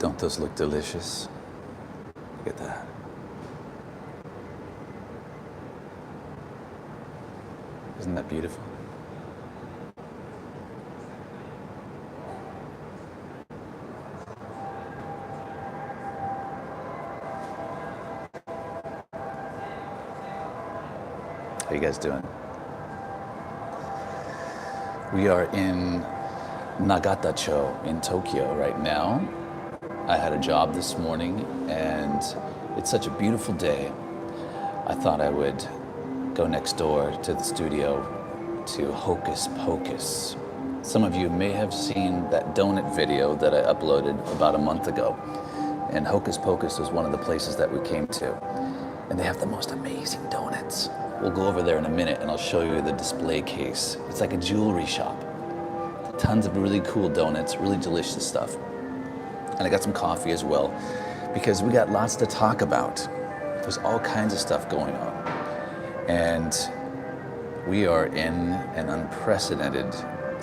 Don't those look delicious? Look at that. Isn't that beautiful? How you guys doing? We are in Nagatacho in Tokyo right now. I had a job this morning and it's such a beautiful day. I thought I would go next door to the studio to Hocus Pocus. Some of you may have seen that donut video that I uploaded about a month ago. And Hocus Pocus was one of the places that we came to. And they have the most amazing donuts. We'll go over there in a minute and I'll show you the display case. It's like a jewelry shop. Tons of really cool donuts, really delicious stuff. And I got some coffee as well, because we got lots to talk about. There's all kinds of stuff going on. And we are in an unprecedented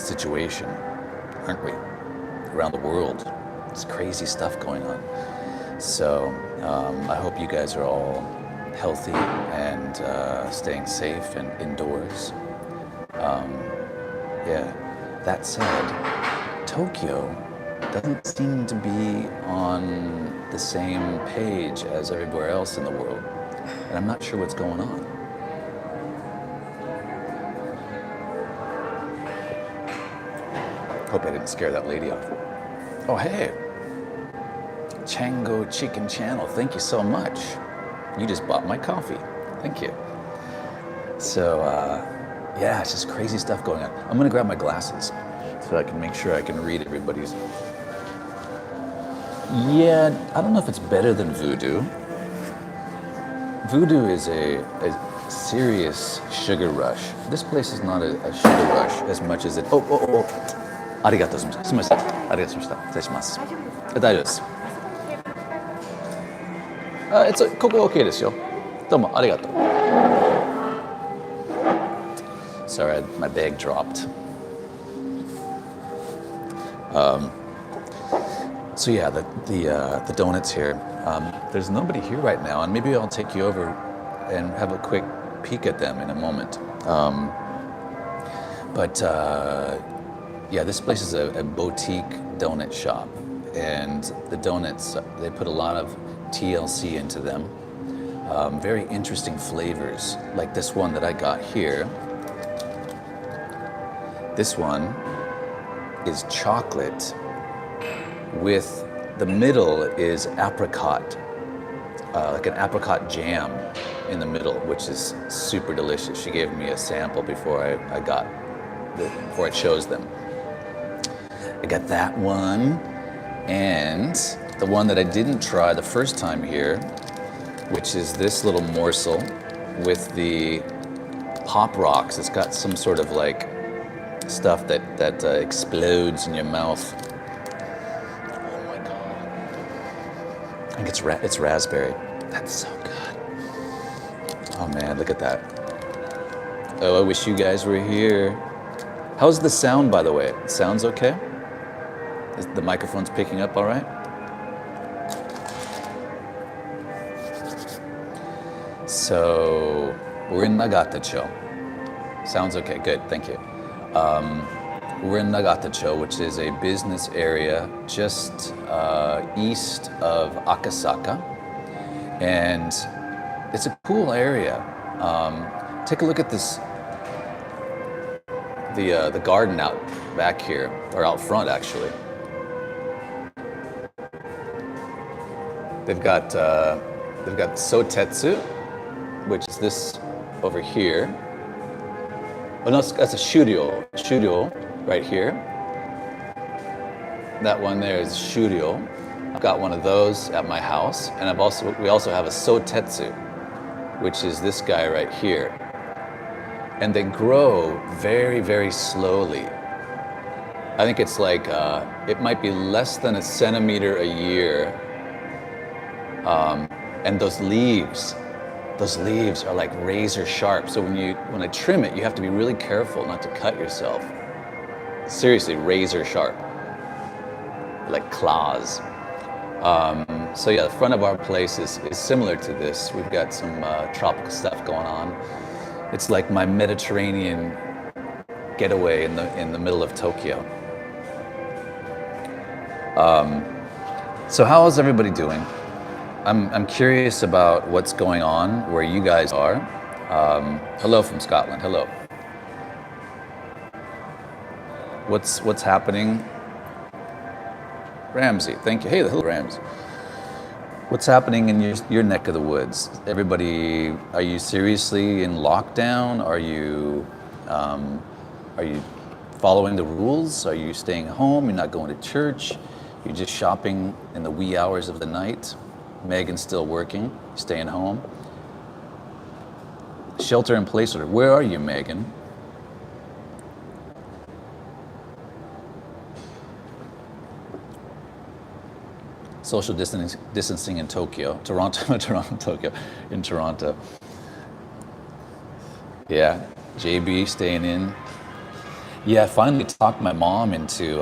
situation, aren't we? Around the world. There's crazy stuff going on. So I hope you guys are all healthy and staying safe and indoors. Yeah, that said, Tokyo doesn't seem to be on the same page as everywhere else in the world. And I'm not sure what's going on. Hope I didn't scare that lady off. Oh, hey. Chango Chicken Channel, thank you so much. You just bought my coffee. Thank you. So, yeah, it's just crazy stuff going on. I'm gonna grab my glasses so I can make sure I can read everybody's. Yeah, I don't know if it's better than voodoo. Voodoo is a serious sugar rush. This place is not a sugar rush as much as it. Oh. ありがとうございます。すみません。ありがとうございました。失礼します。大丈夫です。ここ OK ですよ。どうもありがとう。Sorry, my bag dropped. So yeah, the donuts here. There's nobody here right now, and maybe I'll take you over and have a quick peek at them in a moment. Yeah, this place is a boutique donut shop, and the donuts, they put a lot of TLC into them. Very interesting flavors, like this one that I got here. This one is chocolate with the middle is apricot, like an apricot jam in the middle, which is super delicious. She gave me a sample before before I chose them. I got that one, and the one that I didn't try the first time here, which is this little morsel with the pop rocks. It's got some sort of like stuff that explodes in your mouth. Oh my God. I think it's raspberry. That's so good. Oh man, look at that. Oh, I wish you guys were here. How's the sound, by the way? Sounds okay? Is the microphone's picking up all right? So we're in Nagatacho. Sounds okay, good, thank you. We're in Nagatacho, which is a business area just east of Akasaka. And it's a cool area. Take a look at this, the garden out back here, or out front actually. They've got sotetsu, which is this over here. Oh no, that's a shuryo right here. That one there is shuryo. I've got one of those at my house, and we also have a sotetsu, which is this guy right here. And they grow very, very slowly. I think it's like, it might be less than a centimeter a year. And those leaves are like razor sharp. So when I trim it, you have to be really careful not to cut yourself. Seriously, razor sharp, like claws. So yeah, the front of our place is similar to this. We've got some tropical stuff going on. It's like my Mediterranean getaway in the middle of Tokyo. So how is everybody doing? I'm curious about what's going on where you guys are. Hello from Scotland. Hello. What's happening? Ramsey, thank you. Hey, hello, Ramsey. What's happening in your neck of the woods? Everybody, are you seriously in lockdown? Are you following the rules? Are you staying home? You're not going to church? You're just shopping in the wee hours of the night? Megan's still working, staying home. Shelter in place order. Where are you, Megan? Social distancing in Tokyo, Tokyo, in Toronto. Yeah, JB staying in. Yeah, I finally talked my mom into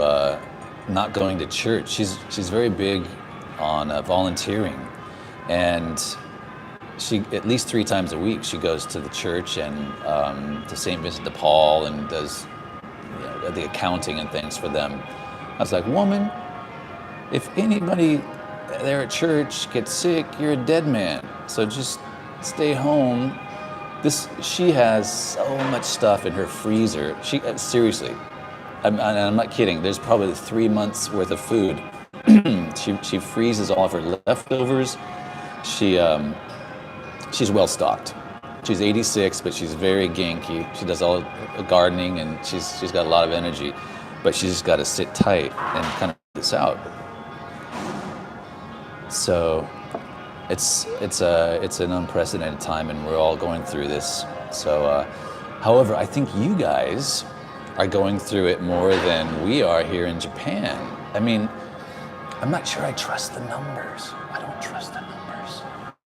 not going to church. She's very big on volunteering, and she at least 3 times a week she goes to the church and to St. Vincent de Paul and does the accounting and things for them. I was like, woman, if anybody there at church gets sick, you're a dead man. So just stay home. She has so much stuff in her freezer. Seriously, I'm not kidding. There's probably 3 months worth of food. She freezes all of her leftovers. She's well stocked. She's 86, but she's very ganky. She does all the gardening and she's got a lot of energy, but she's just got to sit tight and kind of this out. So it's an unprecedented time, and we're all going through this. So, however, I think you guys are going through it more than we are here in Japan. I mean, I'm not sure I trust the numbers. I don't trust the numbers.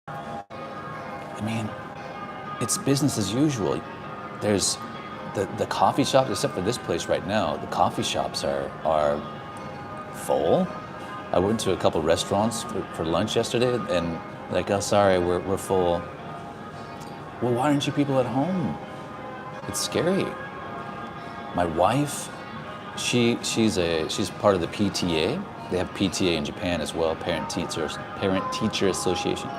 I mean, it's business as usual. There's the coffee shops, except for this place right now, the coffee shops are full. I went to a couple restaurants for lunch yesterday, and like, oh, sorry, we're full. Well, why aren't you people at home? It's scary. My wife, she's part of the PTA. They have PTA in Japan as well, Parent Teacher Association,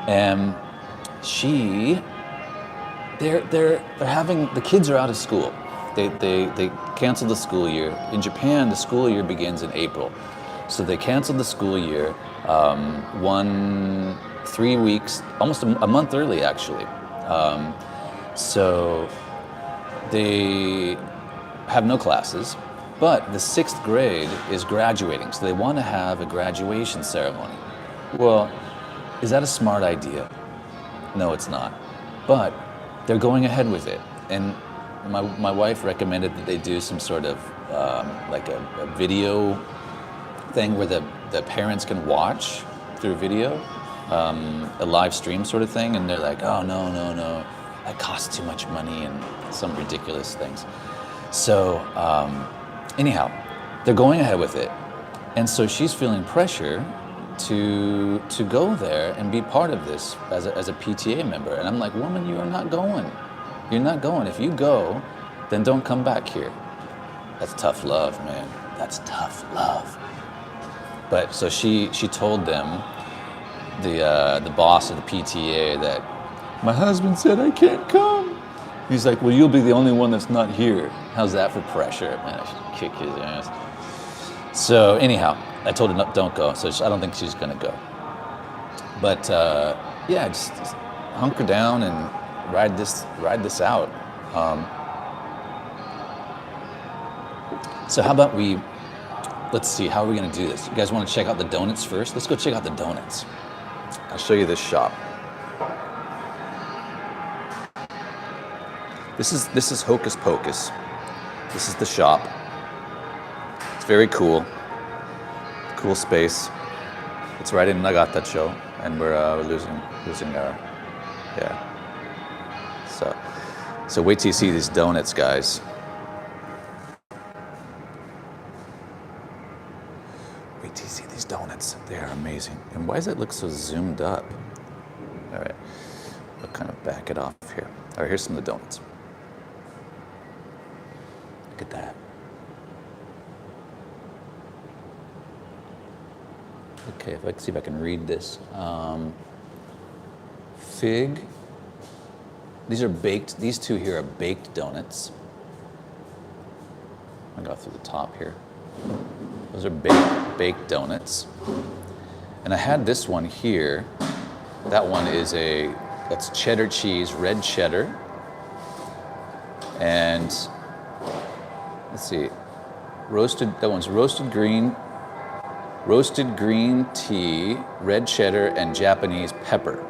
and they're having, the kids are out of school. They canceled the school year. In Japan, the school year begins in April. So they canceled the school year 3 weeks, almost a month early, actually. So they have no classes, but the 6th grade is graduating, so they want to have a graduation ceremony. Well, is that a smart idea? No, it's not. But they're going ahead with it. And my wife recommended that they do some sort of like a video thing where the parents can watch through video, a live stream sort of thing, and they're like, oh, no, that costs too much money and some ridiculous things. So anyhow, they're going ahead with it. And so she's feeling pressure to go there and be part of this as a PTA member. And I'm like, woman, you are not going. You're not going. If you go, then don't come back here. That's tough love, man. That's tough love. But so she told them, the boss of the PTA, that my husband said I can't come. He's like, well, you'll be the only one that's not here. How's that for pressure? Man, I should kick his ass. So anyhow, I told her, no, don't go. So I don't think she's gonna go. But yeah, just hunker down and ride this out. So how about let's see, how are we gonna do this? You guys wanna check out the donuts first? Let's go check out the donuts. I'll show you this shop. This is Hocus Pocus. This is the shop. It's very cool. Cool space. It's right in Nagatacho, and we're losing our, yeah. So wait till you see these donuts, guys. Wait till you see these donuts. They are amazing. And why does it look so zoomed up? All right, I'll kind of back it off here. All right, here's some of the donuts. Look at that. Okay, if I can see if I can read this. Fig. These are baked. These two here are baked donuts. I'll go through the top here. Those are baked donuts. And I had this one here. That one is that's cheddar cheese, red cheddar. And let's see, that one's roasted green tea, red cheddar, and Japanese pepper,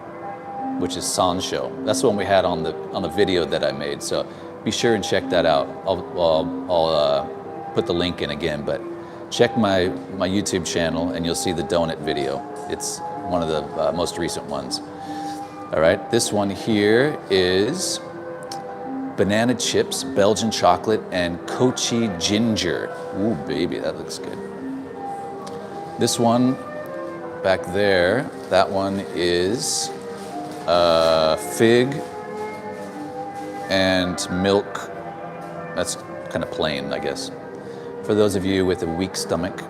which is sansho. That's the one we had on the video that I made. So be sure and check that out. I'll put the link in again, but check my YouTube channel and you'll see the donut video. It's one of the most recent ones. All right, this one here is banana chips, Belgian chocolate, and Kochi ginger. Ooh, baby, that looks good. This one back there, that one is fig and milk. That's kind of plain, I guess, for those of you with a weak stomach.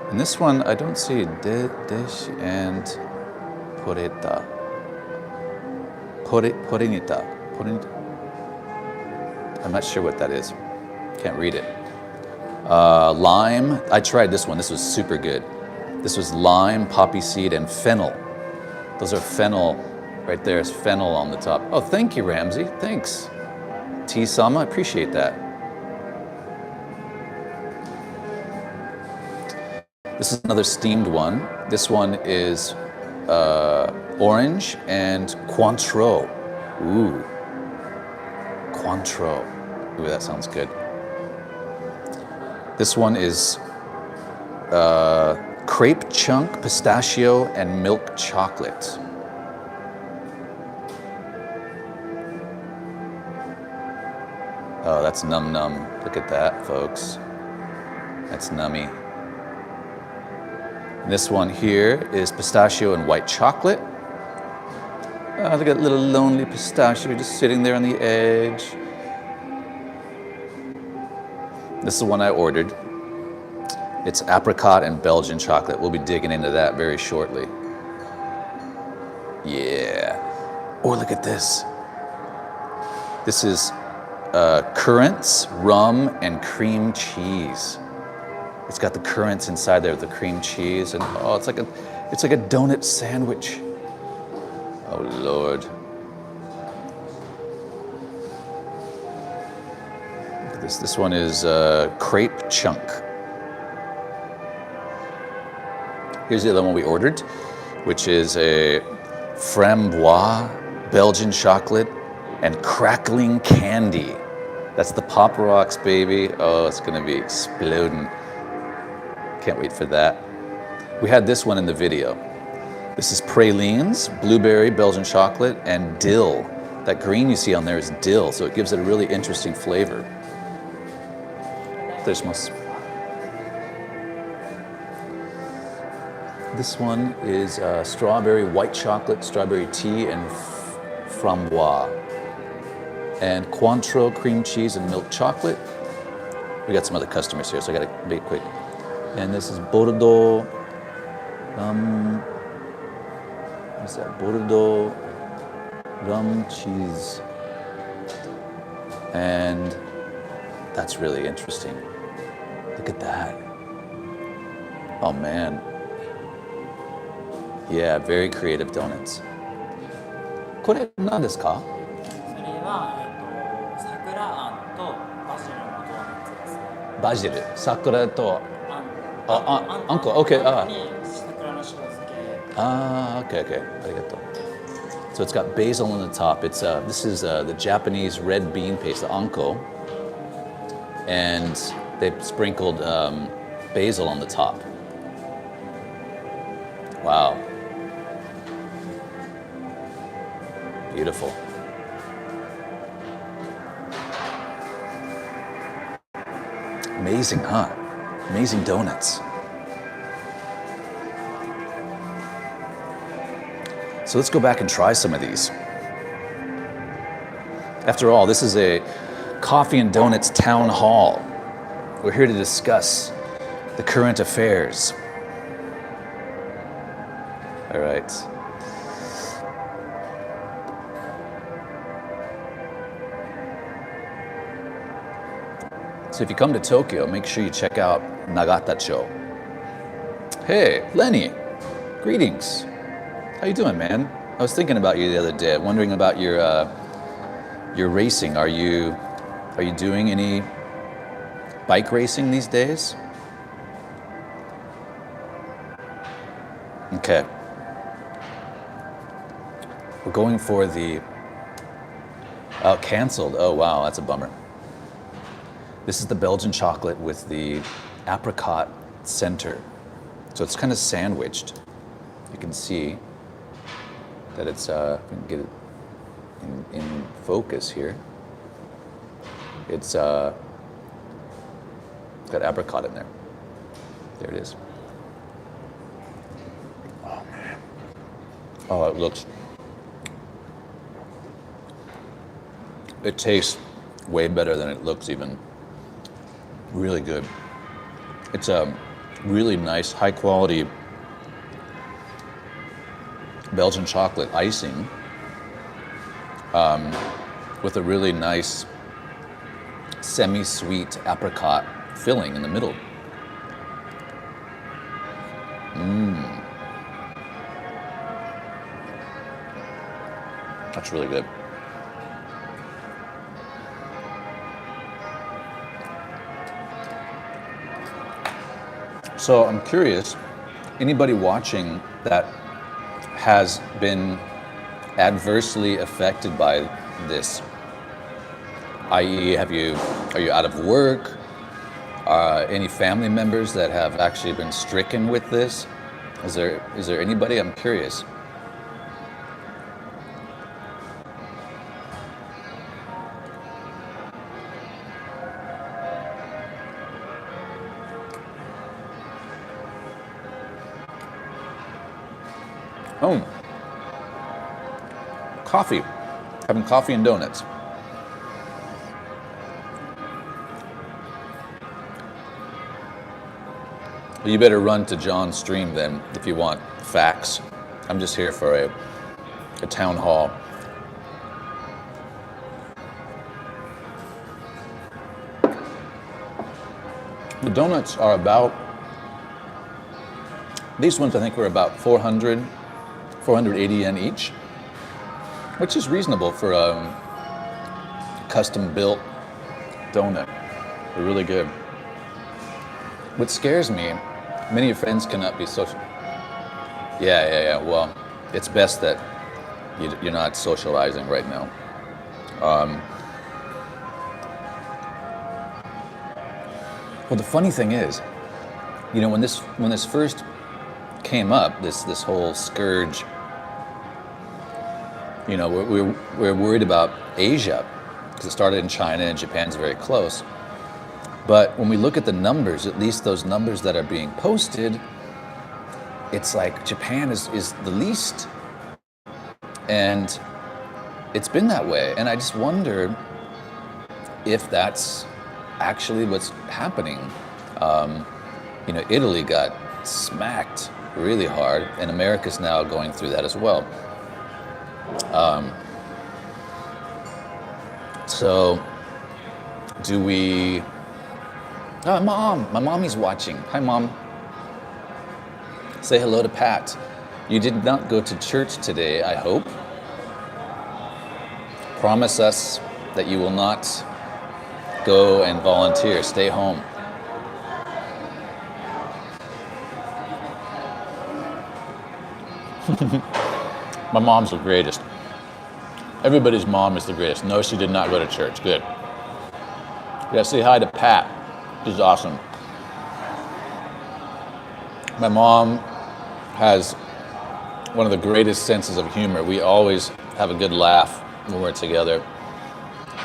And this one, I don't see dish and poreta. Porinita. I'm not sure what that is. Can't read it. Lime. I tried this one. This was super good. This was lime, poppy seed, and fennel. Those are fennel. Right there is fennel on the top. Oh, thank you, Ramsey. Thanks. T-sama, I appreciate that. This is another steamed one. This one is orange and Cointreau. Ooh. Cointreau. Ooh, that sounds good. This one is crepe chunk, pistachio, and milk chocolate. Oh, that's num num. Look at that, folks. That's nummy. This one here is pistachio and white chocolate. Oh, look at that little lonely pistachio just sitting there on the edge. This is the one I ordered. It's apricot and Belgian chocolate. We'll be digging into that very shortly. Yeah. Oh, look at this. This is currants, rum, and cream cheese. It's got the currants inside there with the cream cheese, and oh, it's like a donut sandwich. Oh Lord. Look at this. This one is crepe chunk. Here's the other one we ordered, which is a framboise, Belgian chocolate, and crackling candy. That's the Pop Rocks, baby. Oh, it's gonna be exploding. Can't wait for that. We had this one in the video. This is pralines, blueberry, Belgian chocolate, and dill. That green you see on there is dill, so it gives it a really interesting flavor. This one is strawberry white chocolate, strawberry tea, and framboise. And Cointreau cream cheese and milk chocolate. We got some other customers here, so I gotta be quick. And this is Bordeaux, what's that? Bordeaux rum cheese. And that's really interesting. Look at that. Oh man. Yeah, very creative donuts. これ何ですか？それは桜あんとバジルのドーナツですね。バジル、桜とあんこ、あん okay. こに桜の塩漬け。Okay. ありがとう. So it's got basil on the top. It's this is the Japanese red bean paste, the anko, and they sprinkled basil on the top. Wow. Beautiful. Amazing, huh? Amazing donuts. So let's go back and try some of these. After all, this is a Coffee and Doughnuts town hall. We're here to discuss the current affairs. All right. So if you come to Tokyo, make sure you check out Nagatacho. Hey, Lenny, greetings. How you doing, man? I was thinking about you the other day, wondering about your racing. Are you doing any bike racing these days? Okay. We're going for the canceled. Oh wow, that's a bummer. This is the Belgian chocolate with the apricot center. So it's kind of sandwiched. You can see that it's, if we can get it in focus here. It's got apricot in there. There it is. Oh man. Oh, it tastes way better than it looks even. Really good. It's a really nice, high quality Belgian chocolate icing with a really nice semi-sweet apricot filling in the middle. That's really good. So I'm curious, anybody watching that has been adversely affected by this, i.e., are you out of work? Any family members that have actually been stricken with this? Is there anybody? I'm curious. Oh, coffee. Having coffee and donuts. Well, you better run to John's stream then if you want facts. I'm just here for a town hall. The donuts are about, these ones I think were about 480 yen each, which is reasonable for a custom-built donut. They're really good. What scares me, many of your friends cannot be social. Yeah. Well, it's best that you're not socializing right now. Well, the funny thing is, when this first came up, this whole scourge, we're worried about Asia because it started in China and Japan's very close. But when we look at the numbers, at least those numbers that are being posted, it's like Japan is the least. And it's been that way. And I just wonder if that's actually what's happening. Italy got smacked really hard, and America's now going through that as well. So do we... Oh, Mom! My mommy's watching. Hi, Mom. Say hello to Pat. You did not go to church today, I hope. Promise us that you will not go and volunteer. Stay home. My mom's the greatest. Everybody's mom is the greatest. No, she did not go to church. Good. Yeah, say hi to Pat. She's awesome. My mom has one of the greatest senses of humor. We always have a good laugh when we're together.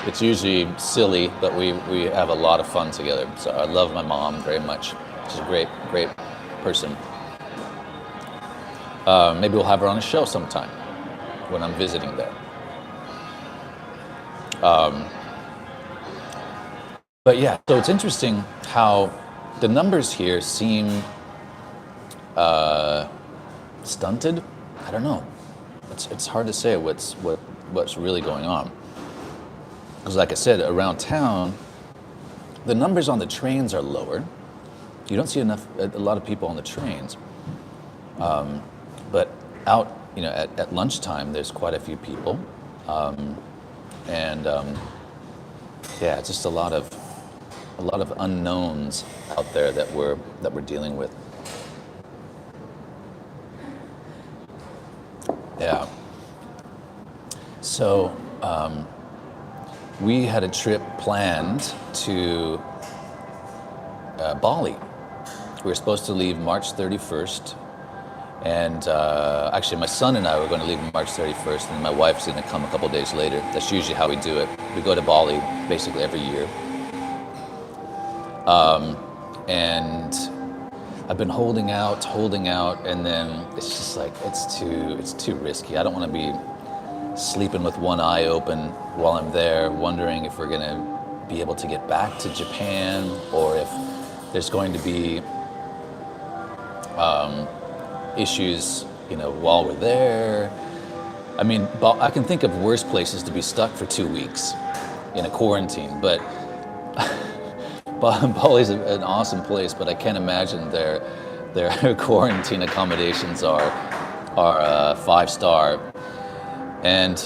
It's usually silly, but we have a lot of fun together. So I love my mom very much. She's a great person. Maybe we'll have her on a show sometime. when I'm visiting there. But yeah, so it's interesting how the numbers here seem stunted. I don't know. It's hard to say what's really going on. Because like I said, around town, the numbers on the trains are lower. You don't see a lot of people on the trains. But out, at lunchtime, there's quite a few people. Yeah, it's just a lot of unknowns out there that we're dealing with. Yeah. So we had a trip planned to Bali. We were supposed to leave March 31st. And actually, my son and I were going to leave March 31st, and my wife's going to come a couple days later. That's usually how we do it. We go to Bali basically every year. And I've been holding out, and then it's just like, it's too risky. I don't want to be sleeping with one eye open while I'm there, wondering if we're going to be able to get back to Japan, or if there's going to be issues, while we're there. I mean, I can think of worse places to be stuck for 2 weeks in a quarantine, but Bali's an awesome place, but I can't imagine their quarantine accommodations are 5-star, and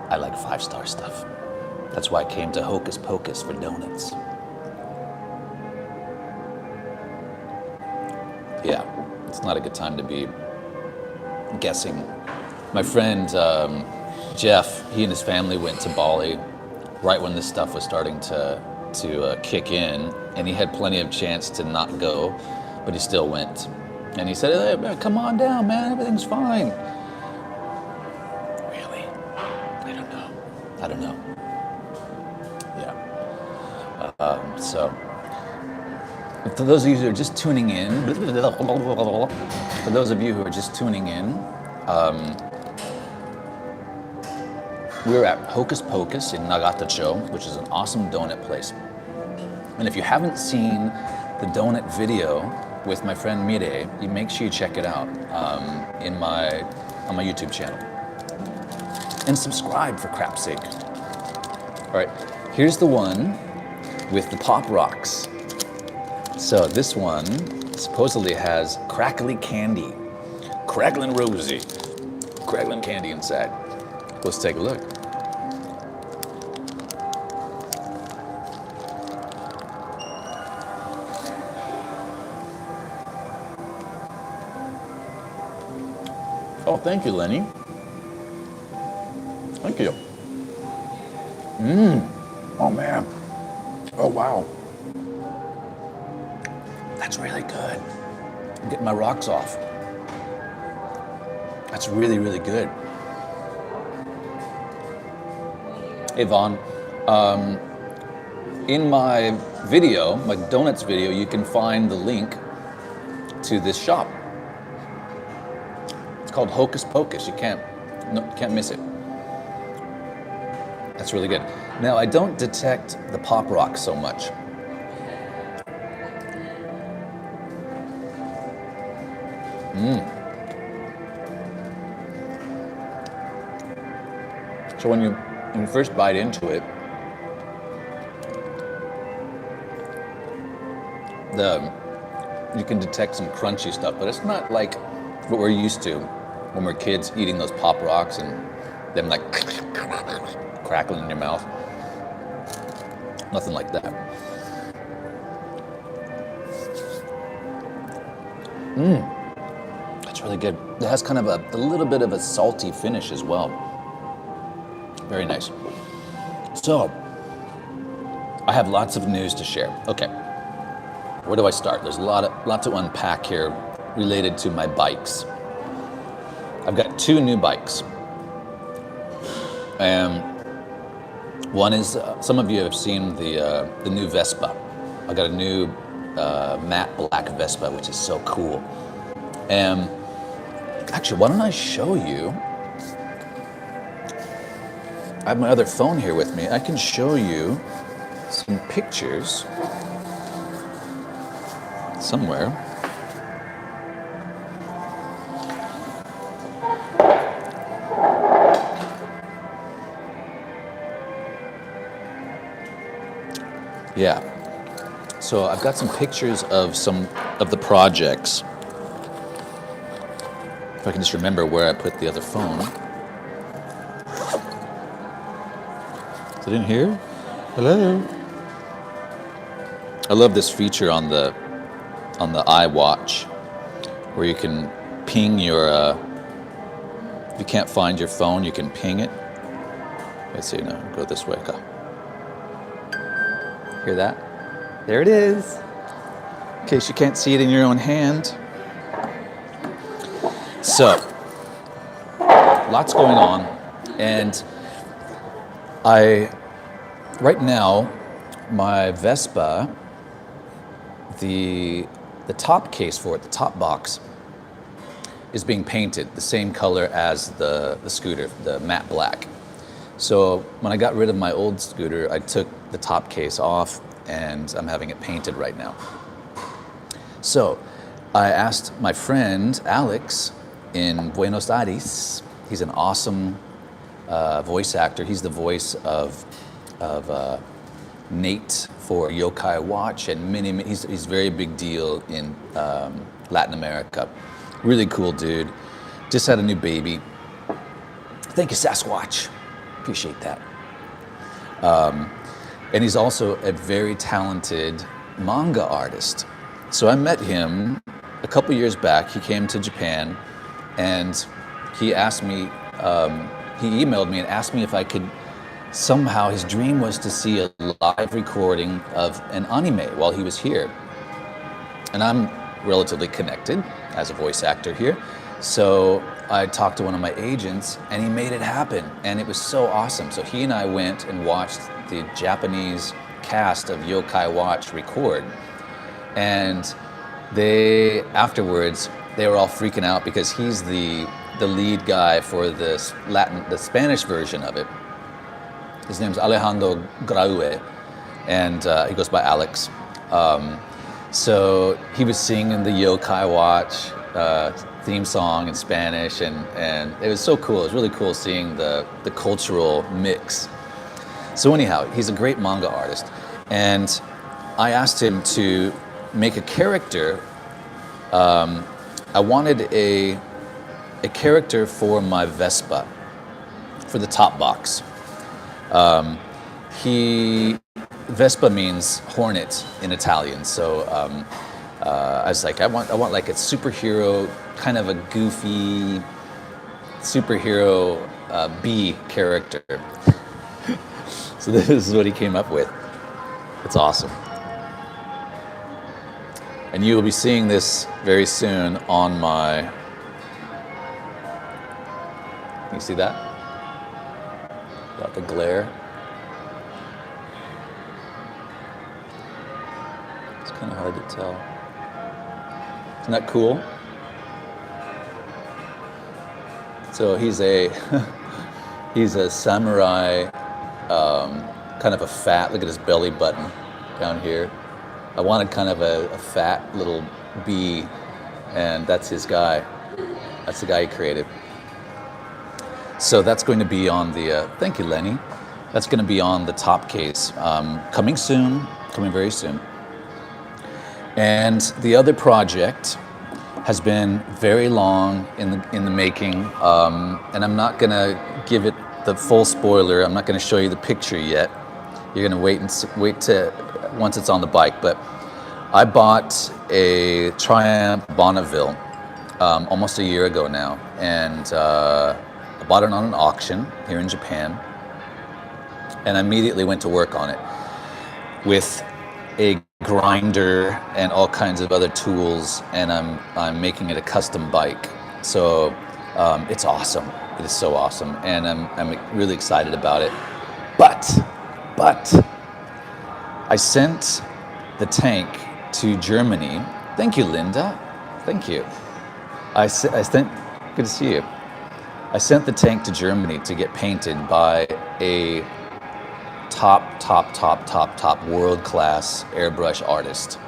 I like 5-star stuff. That's why I came to Hocus Pocus for donuts. Yeah, it's not a good time to be guessing. My friend Jeff, he and his family went to Bali right when this stuff was starting to kick in, and he had plenty of chance to not go, but he still went. And he said, "Hey, man, come on down, man, everything's fine." Really? I don't know. Yeah. So, for those of you who are just tuning in, we're at Hocus Pocus in Nagatacho, which is an awesome donut place. And if you haven't seen the donut video with my friend Mire, you make sure you check it out on my YouTube channel. And subscribe, for crap's sake. All right, here's the one with the pop rocks. So this one supposedly has crackly candy, crackling rosy, crackling candy inside. Let's take a look. Oh, thank you, Lenny. Thank you. Oh, man. Oh, wow. That's really good. I'm getting my rocks off. That's really, really good. Hey, Vaughn. In my video, my donuts video, you can find the link to this shop. It's called Hocus Pocus. You can't miss it. That's really good. Now, I don't detect the pop rock so much. So when you first bite into it, you can detect some crunchy stuff, but it's not like what we're used to when we're kids eating those pop rocks and them like crackling in your mouth. Nothing like that. That's really good. It has kind of a little bit of a salty finish as well. Very nice. So, I have lots of news to share. Okay, where do I start? There's a lot to unpack here related to my bikes. I've got 2 new bikes. One is, some of you have seen the new Vespa. I got a new matte black Vespa, which is so cool. And actually, why don't I show you I have my other phone here with me. I can show you some pictures somewhere. Yeah. So I've got some pictures of some of the projects. If I can just remember where I put the other phone. Is it in here? Hello? I love this feature on the iWatch where you can ping your, if you can't find your phone, you can ping it. Let's see, no, go this way. Go. Hear that? There it is. In case you can't see it in your own hand. So, lots going on, and right now, my Vespa, the top case for it, the top box, is being painted the same color as the scooter, the matte black. So when I got rid of my old scooter, I took the top case off, and I'm having it painted right now. So I asked my friend Alex in Buenos Aires. He's an awesome voice actor. He's the voice of Nate for Yokai Watch, and he's a very big deal in Latin America. Really cool dude. Just had a new baby. Thank you, Sasquatch. Appreciate that. And he's also a very talented manga artist. So I met him a couple years back. He came to Japan, and he asked me, he emailed me and asked me if I could somehow, his dream was to see a live recording of an anime while he was here. And I'm relatively connected as a voice actor here. So I talked to one of my agents, and he made it happen. And it was so awesome. So he and I went and watched the Japanese cast of Yokai Watch record. And afterwards, they were all freaking out because he's the lead guy for the Spanish version of it. His name's Alejandro Graue, and he goes by Alex. So he was singing the Yokai Watch theme song in Spanish, and it was so cool. It was really cool seeing the cultural mix. So anyhow, he's a great manga artist, and I asked him to make a character. I wanted a character for my Vespa, for the top box. Vespa means hornet in Italian, so I was like, I want like a superhero, kind of a goofy superhero bee character. So this is what he came up with. It's awesome. And you will be seeing this very soon on my... Can you see that? Got the glare. It's kind of hard to tell. Isn't that cool? So he's a samurai, kind of a fat, look at his belly button down here. I wanted kind of a fat little bee, and that's his guy. That's the guy he created. So that's going to be on the, thank you, Lenny. That's going to be on the top case, coming soon, coming very soon. And the other project has been very long in the making, and I'm not going to give it the full spoiler. I'm not going to show you the picture yet. You're going to wait to once it's on the bike. But I bought a Triumph Bonneville almost a year ago now, and I bought it on an auction here in Japan, and I immediately went to work on it with a grinder and all kinds of other tools, and I'm making it a custom bike. So it's awesome. It is so awesome, and I'm really excited about it. But I sent the tank to Germany. Thank you, Linda. Thank you. I sent. Good to see you. I sent the tank to Germany to get painted by a top world-class airbrush artist.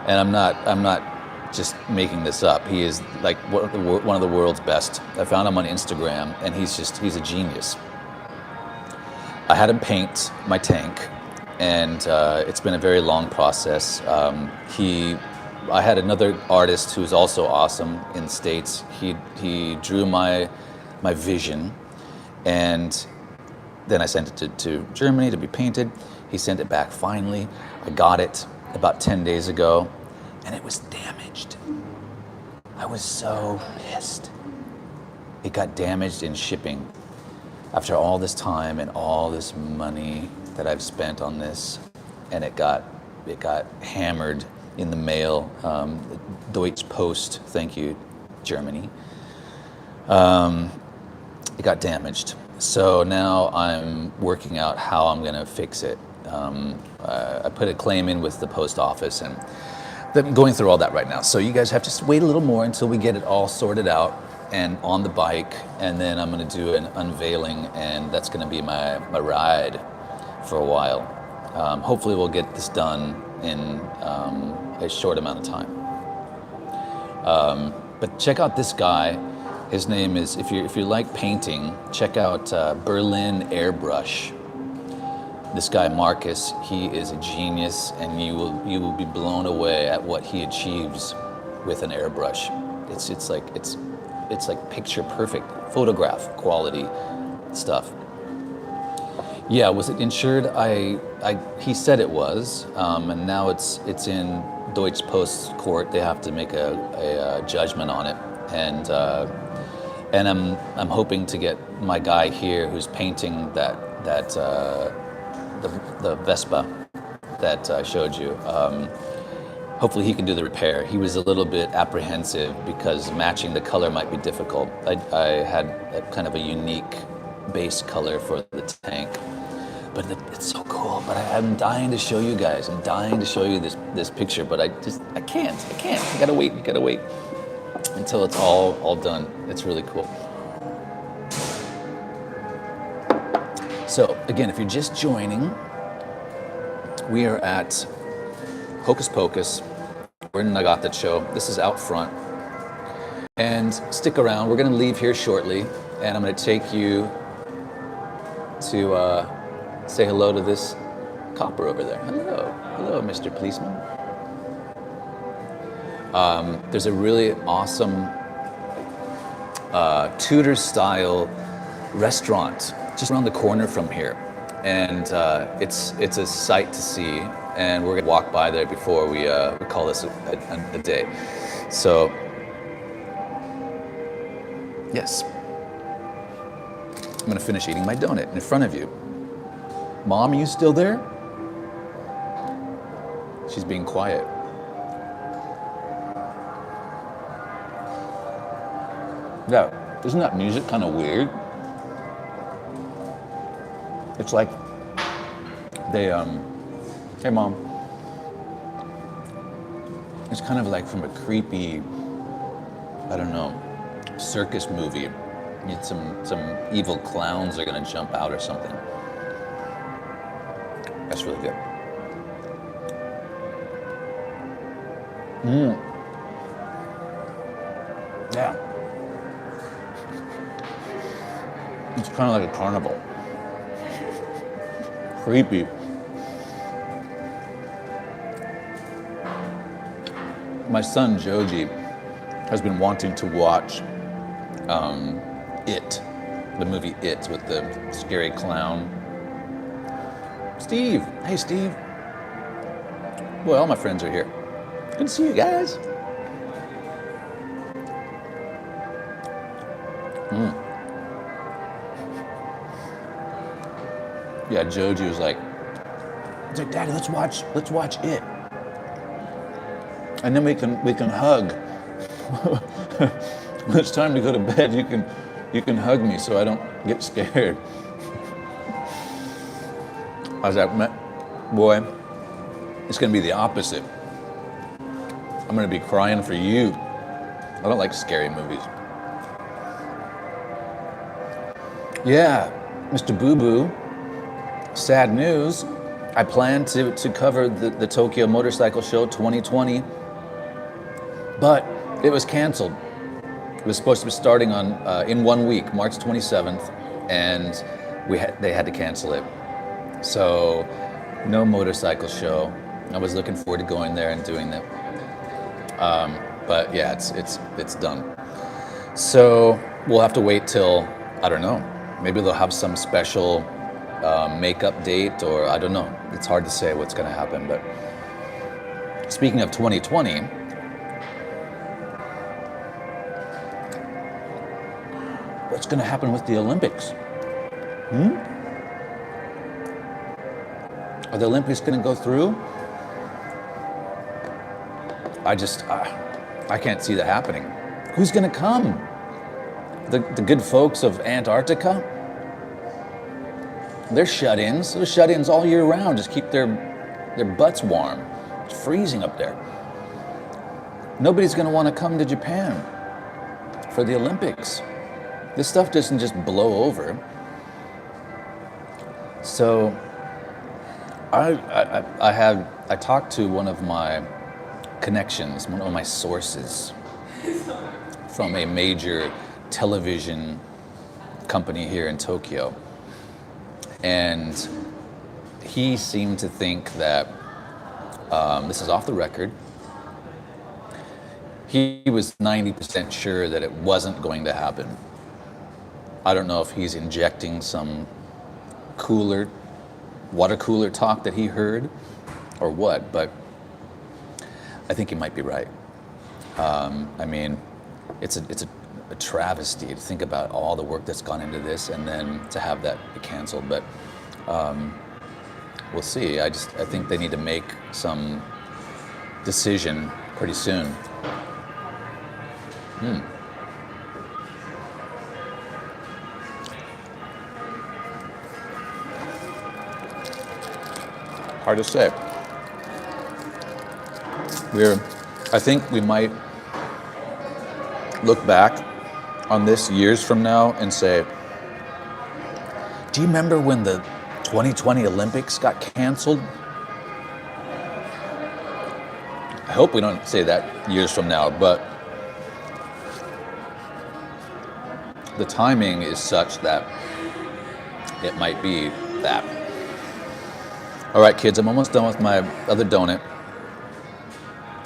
And I'm not just making this up. He is like one of the world's best. I found him on Instagram, and he's a genius. I had him paint my tank, and it's been a very long process. I had another artist who's also awesome in the States. He drew my vision, and then I sent it to Germany to be painted. He sent it back finally. I got it about 10 days ago, and it was damaged. I was so pissed. It got damaged in shipping. After all this time and all this money that I've spent on this, and it got hammered in the mail. Deutsche Post, thank you, Germany. It got damaged. So now I'm working out how I'm gonna fix it. I put a claim in with the post office, and I'm going through all that right now. So you guys have to just wait a little more until we get it all sorted out and on the bike, and then I'm gonna do an unveiling, and that's gonna be my ride for a while. Hopefully we'll get this done in a short amount of time. But check out this guy. His name is, if you like painting, check out Berlin Airbrush. This guy Marcus, he is a genius, and you will be blown away at what he achieves with an airbrush. It's like picture perfect, photograph quality stuff. Yeah, was it insured? He said it was, and now it's in Deutsche Post court. They have to make a judgment on it, and I'm hoping to get my guy here who's painting the Vespa that I showed you. Hopefully he can do the repair. He was a little bit apprehensive because matching the color might be difficult. I had kind of a unique base color for the tank, but it's so cool. But I'm dying to show you guys. I'm dying to show you this picture, but I can't. You gotta wait until it's all done. It's really cool. So again, if you're just joining, we are at Hocus Pocus. We're in Nagatacho. This is out front. And stick around. We're going to leave here shortly, and I'm going to take you to say hello to this copper over there. Hello, Mr. Policeman. There's a really awesome Tudor-style restaurant just around the corner from here, and it's a sight to see. And we're gonna walk by there before we call this a day. So, yes, I'm gonna finish eating my donut in front of you. Mom, are you still there? She's being quiet. Yeah, isn't that music kind of weird? It's like they hey Mom. It's kind of like from a creepy, I don't know, circus movie. Some evil clowns are gonna jump out or something. That's really good. Yeah. It's kind of like a carnival. Creepy. My son Joji has been wanting to watch It, the movie It with the scary clown. Steve, hey Steve. Boy, all my friends are here. Good to see you guys. Yeah, Joji was like, Daddy, let's watch It. And then we can hug. When it's time to go to bed, you can hug me so I don't get scared. I was like, boy, it's gonna be the opposite. I'm gonna be crying for you. I don't like scary movies. Yeah, Mr. Boo Boo, sad news. I planned to cover the Tokyo Motorcycle Show 2020, but it was canceled. It was supposed to be starting on in 1 week, March 27th, and they had to cancel it. So no motorcycle show. I was looking forward to going there and doing that. But yeah, it's done. So we'll have to wait till, I don't know, maybe they'll have some special makeup date, or I don't know. It's hard to say what's going to happen. But speaking of 2020, what's going to happen with the Olympics? Are the Olympics going to go through? I can't see that happening. Who's going to come? The good folks of Antarctica? They're shut-ins. They're shut-ins all year round. Just keep their butts warm. It's freezing up there. Nobody's going to want to come to Japan for the Olympics. This stuff doesn't just blow over. So I talked to one of my connections, one of my sources from a major television company here in Tokyo. And he seemed to think that, this is off the record, he was 90% sure that it wasn't going to happen. I don't know if he's injecting some water cooler talk that he heard or what, but I think he might be right. I mean, it's a travesty to think about all the work that's gone into this and then to have that be canceled. But we'll see. I think they need to make some decision pretty soon. Hard to say. I think we might look back on this years from now and say, do you remember when the 2020 Olympics got canceled? I hope we don't say that years from now, but the timing is such that it might be that. All right, kids, I'm almost done with my other donut.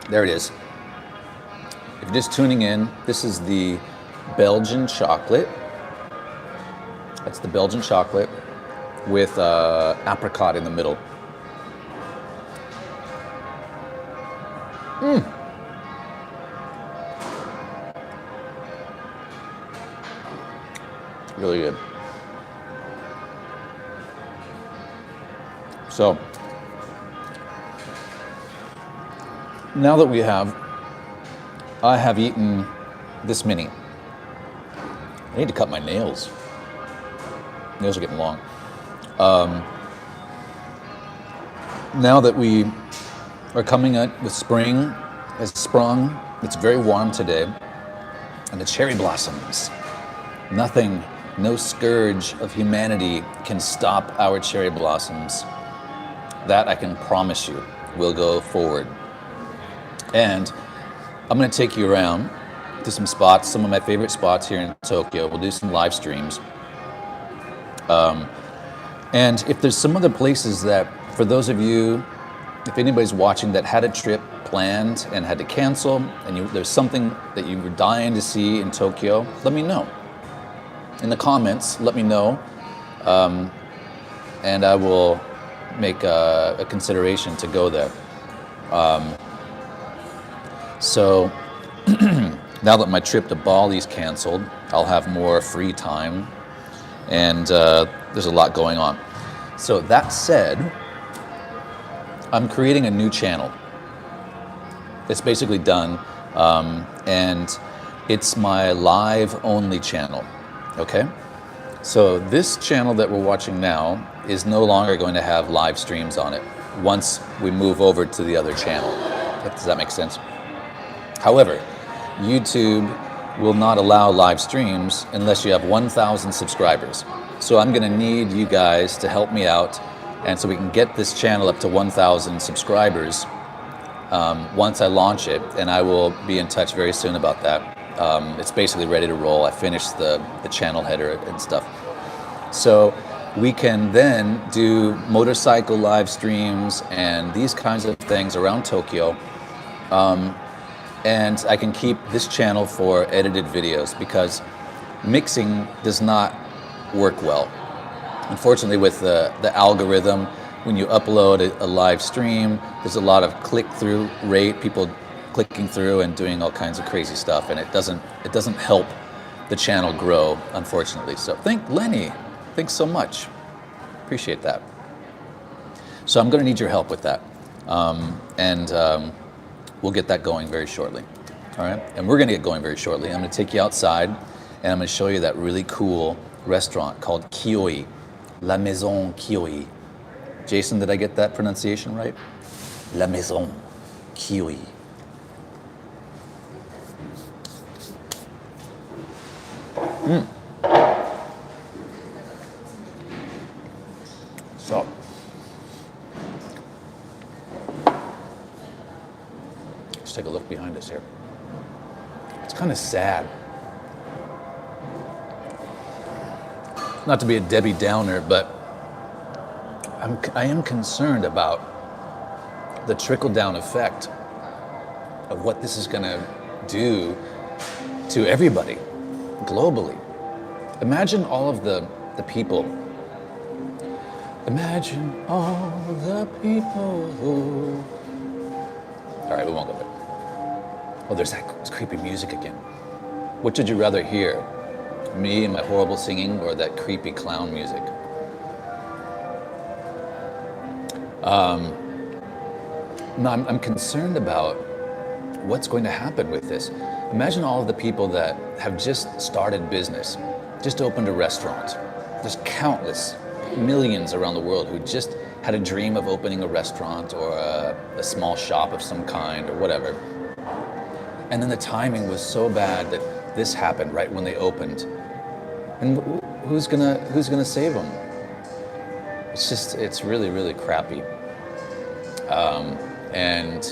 There it is. If you're just tuning in, this is the Belgian chocolate. That's the Belgian chocolate with apricot in the middle. Really good. So, now that I have eaten this many. I need to cut my nails. Nails are getting long. Now that we are coming out with spring has sprung, it's very warm today, and the cherry blossoms. Nothing, no scourge of humanity can stop our cherry blossoms. That I can promise you will go forward. And I'm going to take you around to some spots, some of my favorite spots here in Tokyo. We'll do some live streams. And if there's some other places that, for those of you, if anybody's watching that had a trip planned and had to cancel, and there's something that you were dying to see in Tokyo, let me know. In the comments, let me know. And I will make a consideration to go there. So now that my trip to Bali is canceled, I'll have more free time, and there's a lot going on. So that said, I'm creating a new channel. It's basically done, and it's my live-only channel, okay? So this channel that we're watching now is no longer going to have live streams on it once we move over to the other channel. Does that make sense? However, YouTube will not allow live streams unless you have 1,000 subscribers. So I'm gonna need you guys to help me out, and so we can get this channel up to 1,000 subscribers once I launch it, and I will be in touch very soon about that. It's basically ready to roll. I finished the channel header and stuff. So we can then do motorcycle live streams and these kinds of things around Tokyo. And I can keep this channel for edited videos because mixing does not work well. Unfortunately, with the algorithm, when you upload a live stream, there's a lot of click-through rate, people clicking through and doing all kinds of crazy stuff, and it doesn't help the channel grow, unfortunately. So thank Lenny. Thanks so much. Appreciate that. So I'm going to need your help with that. We'll get that going very shortly. All right? And we're going to get going very shortly. I'm going to take you outside, and I'm going to show you that really cool restaurant called Kioi, La Maison Kioi. Jason, did I get that pronunciation right? La Maison Kioi. So, let's take a look behind us here. It's kind of sad. Not to be a Debbie Downer, but I am concerned about the trickle-down effect of what this is going to do to everybody globally. Imagine all of the people. Imagine all the people who... All right, we won't go there. Oh, there's that creepy music again. Which would you rather hear? Me and my horrible singing or that creepy clown music? No, I'm concerned about what's going to happen with this. Imagine all of the people that have just started business, just opened a restaurant. There's countless, millions around the world who just had a dream of opening a restaurant or a small shop of some kind or whatever. And then the timing was so bad that this happened right when they opened. And who's gonna save them? It's really, really crappy. And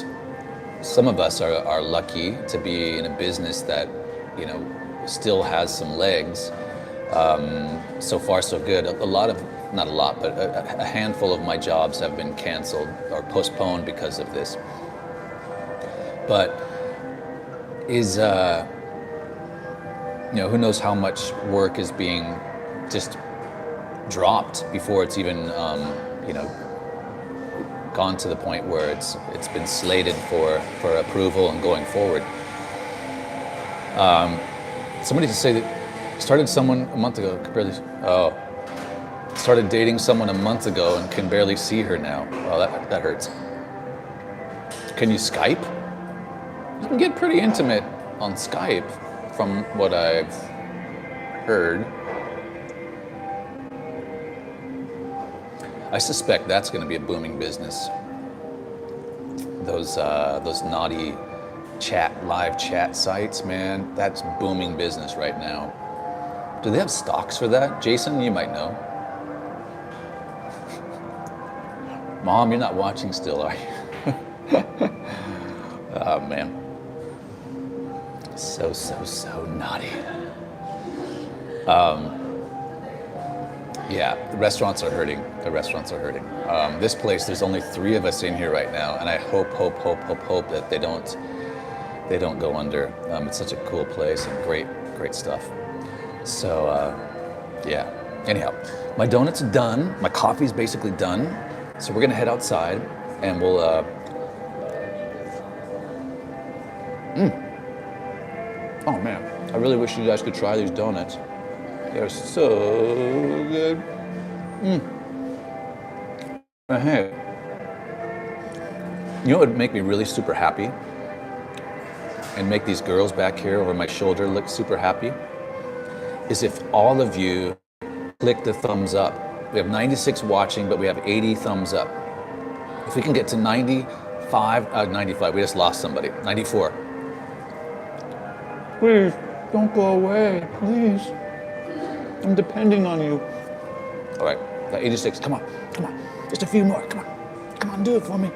some of us are lucky to be in a business that, you know, still has some legs. So far, so good. Not a lot, but a handful of my jobs have been canceled or postponed because of this. But who knows how much work is being just dropped before it's even, gone to the point where it's been slated for approval and going forward. Somebody just say that started someone a month ago, started dating someone a month ago and can barely see her now. Oh, that hurts. Can you Skype? You can get pretty intimate on Skype, from what I've heard. I suspect that's going to be a booming business. Those naughty live chat sites, man, that's booming business right now. Do they have stocks for that? Jason, you might know. Mom, you're not watching still, are you? Oh, man. So naughty. Yeah, the restaurants are hurting. This place, there's only 3 of us in here right now, and I hope that they don't go under. It's such a cool place and great stuff. So, yeah. Anyhow, my donut's done. My coffee's basically done. So we're gonna head outside, and we'll. Oh man, I really wish you guys could try these donuts. They're so good. Hey, you know what would make me really super happy? And make these girls back here over my shoulder look super happy? Is if all of you click the thumbs up. We have 96 watching, but we have 80 thumbs up. If we can get to 95, we just lost somebody, 94. Please, don't go away, please. I'm depending on you. All right, got 86. Come on, come on. Just a few more. Come on. Come on, do it for me.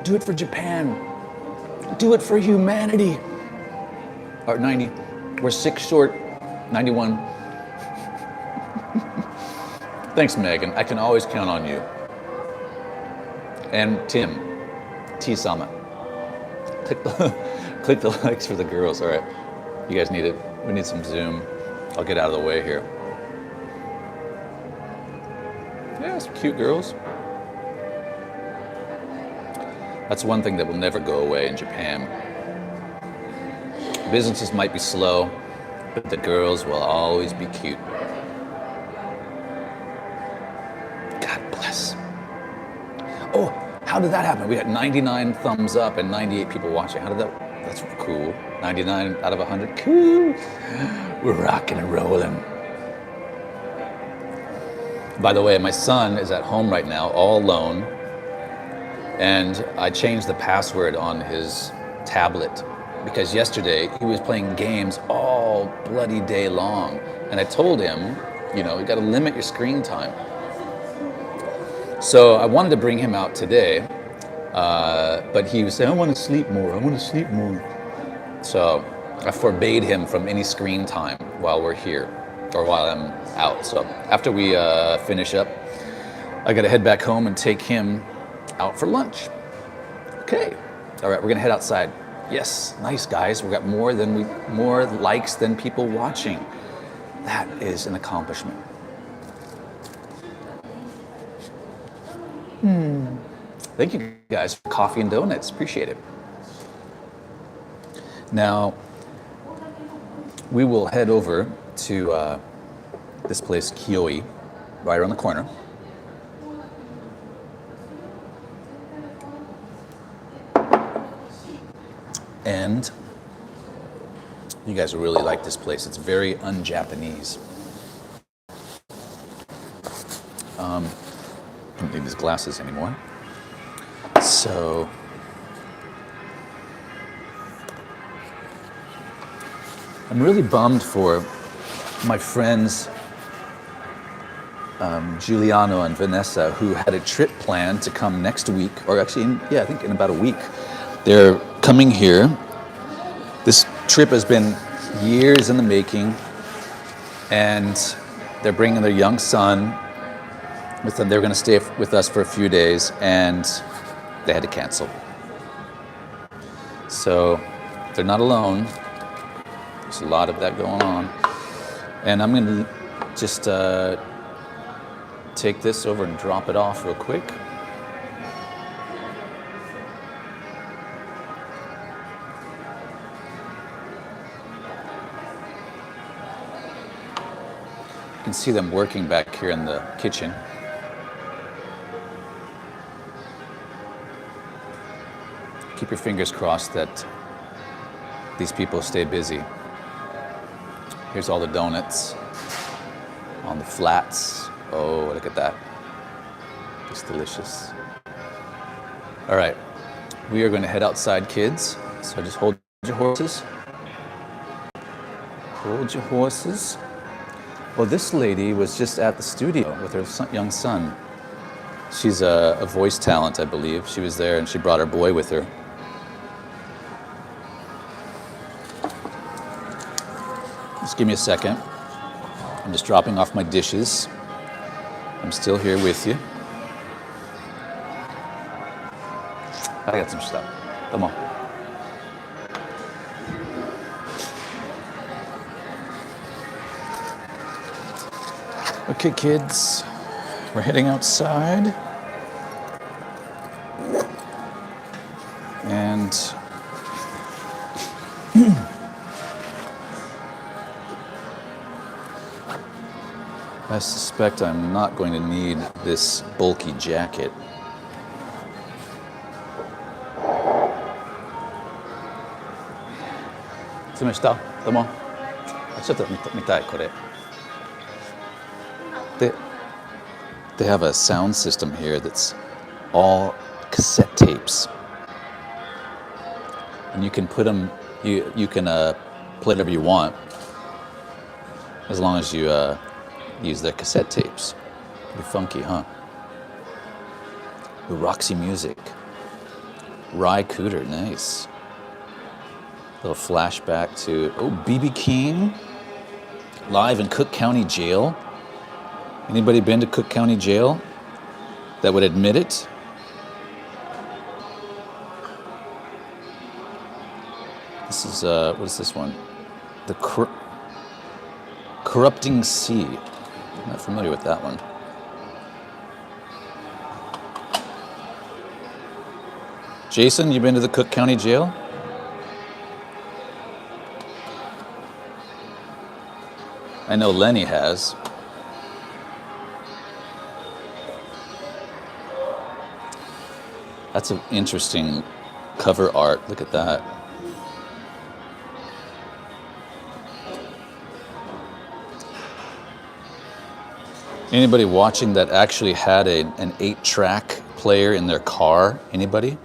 Do it for Japan. Do it for humanity. All right, 90. We're 6 short. 91. Thanks, Megan. I can always count on you. And Tim. T-Sama. Click the likes for the girls. All right. You guys need it. We need some Zoom. I'll get out of the way here. Yeah, some cute girls. That's one thing that will never go away in Japan. Businesses might be slow, but the girls will always be cute. God bless. Oh, how did that happen? We had 99 thumbs up and 98 people watching. How did that? That's cool. 99 out of 100. Cool. We're rocking and rolling. By the way, my son is at home right now, all alone. And I changed the password on his tablet because yesterday he was playing games all bloody day long. And I told him, you got to limit your screen time. So I wanted to bring him out today, but he was saying, I want to sleep more. I want to sleep more. So I forbade him from any screen time while we're here or while I'm out. So after we finish up, I got to head back home and take him out for lunch. Okay. All right, we're gonna head outside. Yes, nice guys. We got more likes than people watching. That is an accomplishment. Thank you guys for Coffee and Doughnuts. Appreciate it. Now, we will head over to this place, Kioi, right around the corner. And you guys will really like this place. It's very un-Japanese. I don't need these glasses anymore. So, I'm really bummed for my friends Giuliano and Vanessa, who had a trip planned to come next week, or actually, I think in about a week. They're coming here. This trip has been years in the making, and they're bringing their young son with them. They're going to stay with us for a few days, and they had to cancel. So they're not alone. There's a lot of that going on. And I'm going to just take this over and drop it off real quick. You can see them working back here in the kitchen. Keep your fingers crossed that these people stay busy. Here's all the donuts on the flats. Oh, look at that. It's delicious. All right, we are going to head outside, kids. So just hold your horses. Hold your horses. Well, this lady was just at the studio with her young son. She's a voice talent, I believe. She was there and she brought her boy with her. Just give me a second. I'm just dropping off my dishes. I'm still here with you. I got some stuff. Come on. Okay, kids, we're heading outside. And I suspect I'm not going to need this bulky jacket. They have a sound system here that's all cassette tapes. And you can put them, you can play whatever you want, as long as you use their cassette tapes. Pretty funky, huh? Ooh, Roxy Music. Rye Cooter, nice. Little flashback to, oh, B.B. King. Live in Cook County Jail. Anybody been to Cook County Jail that would admit it? This is, what is this one? The Corrupting Sea. I'm not familiar with that one. Jason, you been to the Cook County Jail? I know Lenny has. That's an interesting cover art. Look at that. Anybody watching that actually had an 8-track player in their car? Anybody?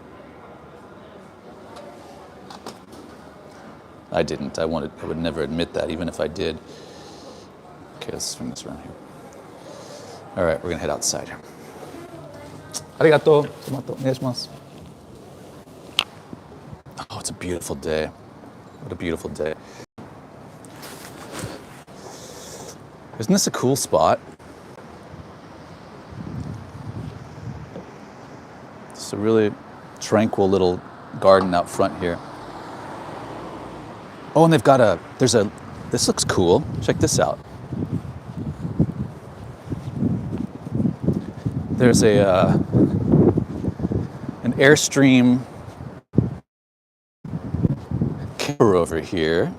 I didn't. I would never admit that, even if I did. Okay, let's swing this around here. All right, we're gonna head outside. Arigato. Tomato. Onegaishimasu. Oh, it's a beautiful day. What a beautiful day. Isn't this a cool spot? It's a really tranquil little garden out front here. Oh, and they've got this looks cool. Check this out. There's an Airstream camera over here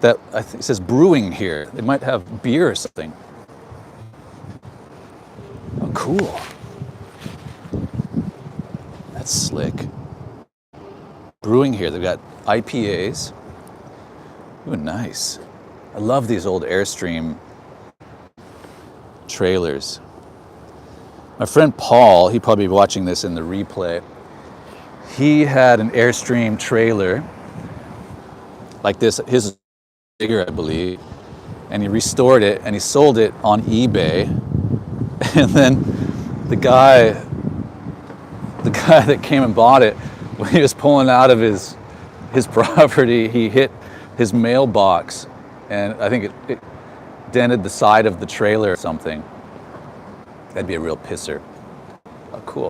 that I think it says brewing here. They might have beer or something. Oh, cool. That's slick. Brewing here. They've got IPAs. Ooh, nice. I love these old Airstream trailers. My friend Paul, he'd probably be watching this in the replay. He had an Airstream trailer like this. His is bigger, I believe. And he restored it and he sold it on eBay. And then the guy that came and bought it, when he was pulling out of his property, he hit his mailbox, and I think it dented the side of the trailer or something. That'd be a real pisser. Oh, cool.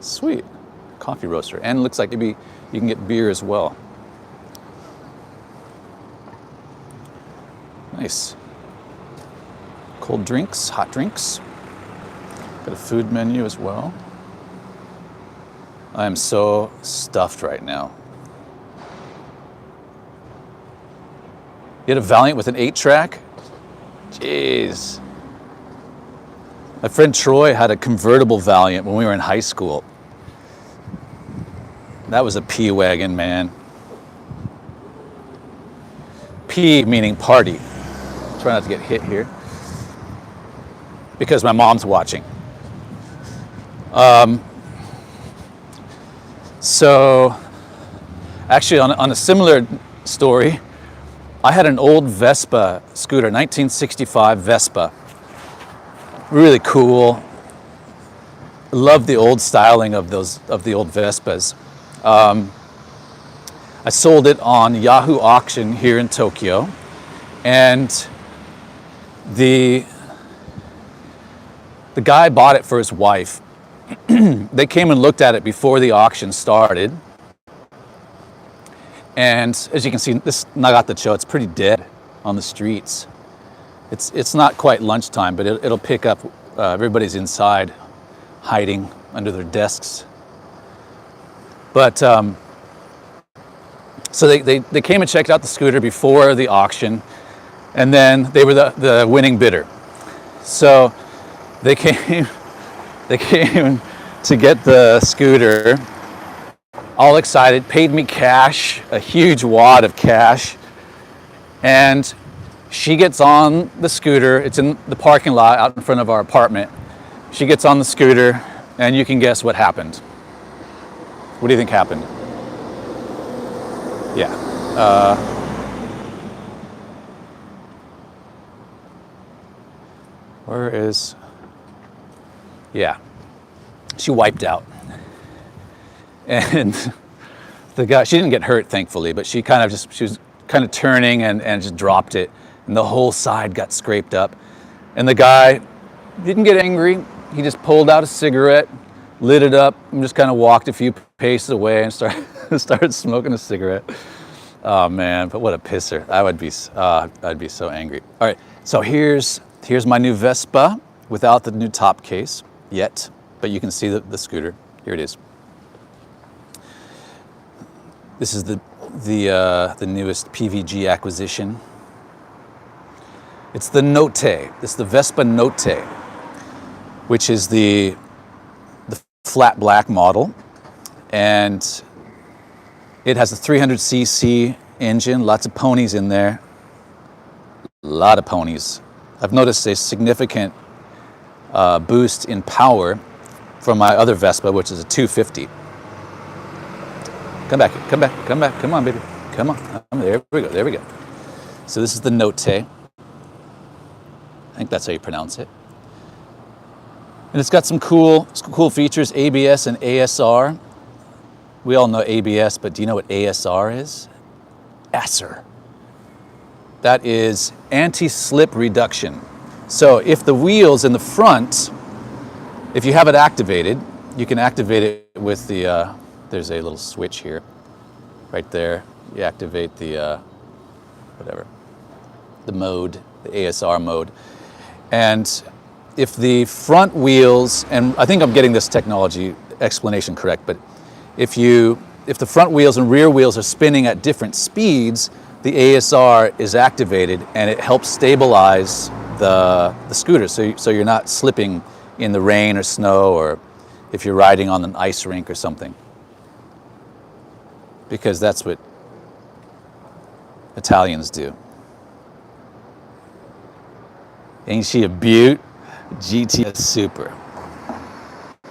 Sweet. Coffee roaster. And it looks like maybe you can get beer as well. Nice. Cold drinks, hot drinks. Got a food menu as well. I am so stuffed right now. You had a Valiant with an 8-track? Jeez. My friend Troy had a convertible Valiant when we were in high school. That was a P-wagon, man. P meaning party. Try not to get hit here. Because my mom's watching. So, actually on a similar story, I had an old Vespa scooter, 1965 Vespa. Really cool. Love the old styling of the old Vespas. I sold it on Yahoo Auction here in Tokyo, and the guy bought it for his wife. They came and looked at it before the auction started. And as you can see, this Nagatacho, it's pretty dead on the streets. It's not quite lunchtime, but it'll pick up. Everybody's inside, hiding under their desks. But so they came and checked out the scooter before the auction, and then they were the winning bidder. So they came to get the scooter, all excited, paid me cash, a huge wad of cash, and she gets on the scooter. It's in the parking lot out in front of our apartment. She gets on the scooter, and you can guess what happened. What do you think happened? Yeah. Where is... Yeah. She wiped out. And the guy, she didn't get hurt, thankfully, but she was kind of turning and just dropped it. And the whole side got scraped up. And the guy didn't get angry. He just pulled out a cigarette, lit it up, and just kind of walked a few paces away and started smoking a cigarette. Oh man, but what a pisser. I'd be so angry. All right, so here's my new Vespa without the new top case yet, but you can see the scooter. Here it is. This is the newest PVG acquisition. It's the Note. It's the Vespa Note, which is the flat black model, and it has a 300cc engine, lots of ponies in there. A lot of ponies. I've noticed a significant boost in power from my other Vespa, which is a 250. Come back, come on, baby. Come on, there we go. So this is the Note. I think that's how you pronounce it. And it's got some cool features, ABS and ASR. We all know ABS, but do you know what ASR is? ASR. That is anti-slip reduction. So if the wheels in the front, if you have it activated, you can activate it with the, there's a little switch here, right there. You activate the, the mode, the ASR mode. And if the front wheels, and I think I'm getting this technology explanation correct, but if the front wheels and rear wheels are spinning at different speeds, the ASR is activated and it helps stabilize the scooter, so you're not slipping in the rain or snow, or if you're riding on an ice rink or something. Because that's what Italians do. Ain't she a beaut? GT Super.